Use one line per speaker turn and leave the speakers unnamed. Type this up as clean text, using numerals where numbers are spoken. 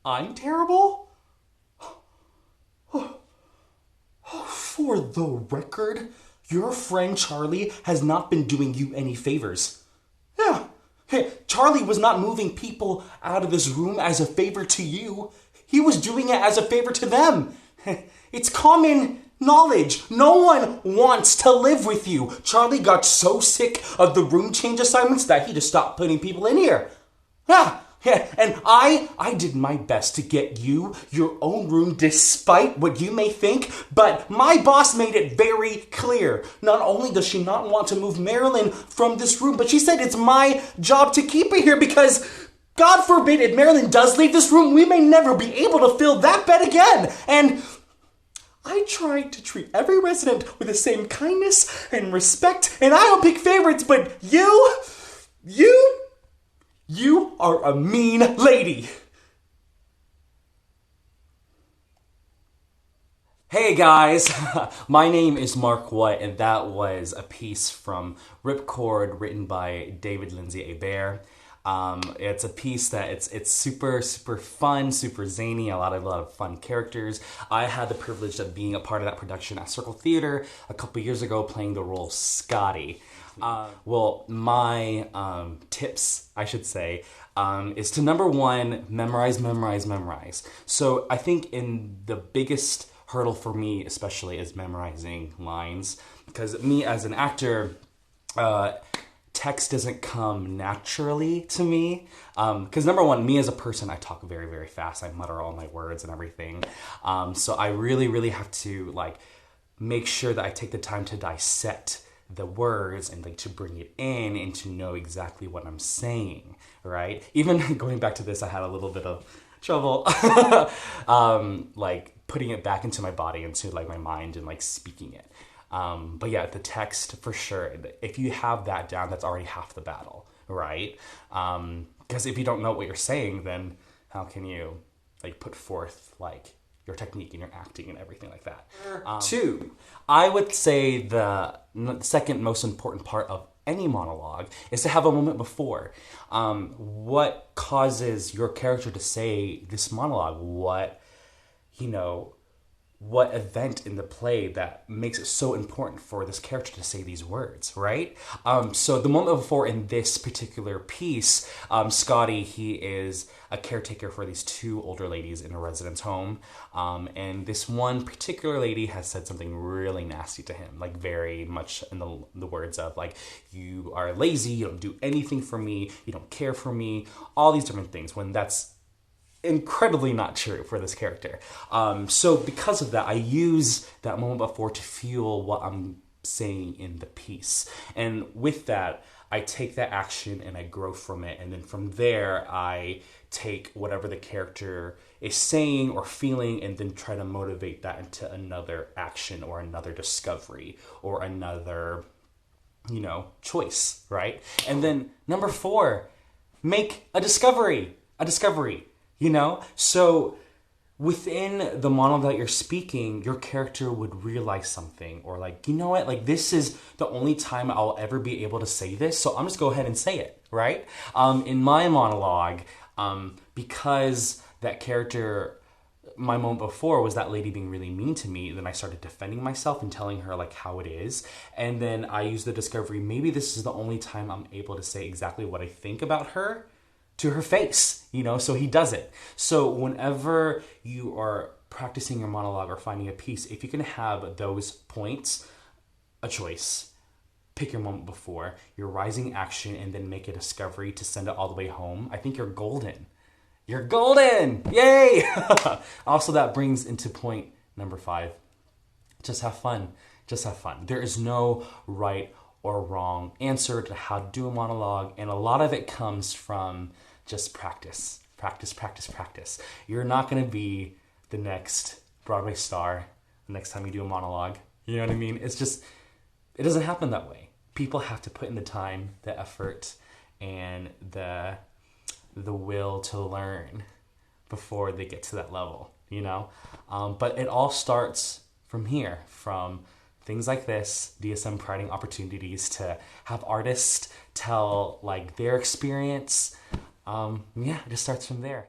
I'm terrible? For the record, your friend Charlie has not been doing you any favors. Yeah. Hey, Charlie was not moving people out of this room as a favor to you. He was doing it as a favor to them. It's common knowledge. No one wants to live with you. Charlie got so sick of the room change assignments that he just stopped putting people in here. Yeah. And I did my best to get you your own room despite what you may think, but my boss made it very clear. Not only does she not want to move Marilyn from this room, but she said it's my job to keep her here because, God forbid, if Marilyn does leave this room, we may never be able to fill that bed again. And I tried to treat every resident with the same kindness and respect, and I don't pick favorites, but you are a mean lady. Hey guys, my name is Mark Quach, and that was a piece from Ripcord written by David Lindsay-Abaire. It's a piece that it's super fun, super zany, a lot of fun characters. I had the privilege of being a part of that production at Circle Theater a couple years ago, playing the role Scotty. Well, my tips, I should say, is to number one, memorize. So I think in the biggest hurdle for me, especially, is memorizing lines, because me as an actor, text doesn't come naturally to me. Because number one, me as a person, I talk very fast. I mutter all my words and everything. So I really have to make sure that I take the time to dissect the words and to bring it in and to know exactly what I'm saying, right? Even going back to this, I had a little bit of trouble putting it back into my body, into my mind, and speaking it. But yeah, the text, for sure, if you have that down, that's already half the battle, right? Because if you don't know what you're saying, then how can you put forth your technique and your acting and everything like that? Two, I would say the second most important part of any monologue is to have a moment before. What causes your character to say this monologue? What event in the play that makes it so important for this character to say these words, right? So the moment before in this particular piece, Scotty, he is a caretaker for these two older ladies in a residence home. And this one particular lady has said something really nasty to him, very much in the words of you are lazy, you don't do anything for me, you don't care for me, all these different things, when that's incredibly not true for this character. So because of that, I use that moment before to fuel what I'm saying in the piece. And with that, I take that action and I grow from it. And then from there, I take whatever the character is saying or feeling and then try to motivate that into another action or another discovery or another, choice, right? And then number four, make a discovery. So within the monologue that you're speaking, your character would realize something, or this is the only time I'll ever be able to say this, so I'm just go ahead and say it, right? In my monologue, because that character, my moment before was that lady being really mean to me, then I started defending myself and telling her how it is, and then I used the discovery, maybe this is the only time I'm able to say exactly what I think about her to her face, so he does it. So whenever you are practicing your monologue or finding a piece, if you can have those points, a choice, pick your moment before, your rising action, and then make a discovery to send it all the way home, I think you're golden. You're golden! Yay! Also, that brings into point number 5. Just have fun. There is no right or wrong answer to how to do a monologue, and a lot of it comes from just practice. You're not going to be the next Broadway star the next time you do a monologue. You know what I mean? It's just, it doesn't happen that way. People have to put in the time, the effort, and the will to learn before they get to that level, But it all starts from here, from things like this, DSM providing opportunities to have artists tell their experience. It just starts from there.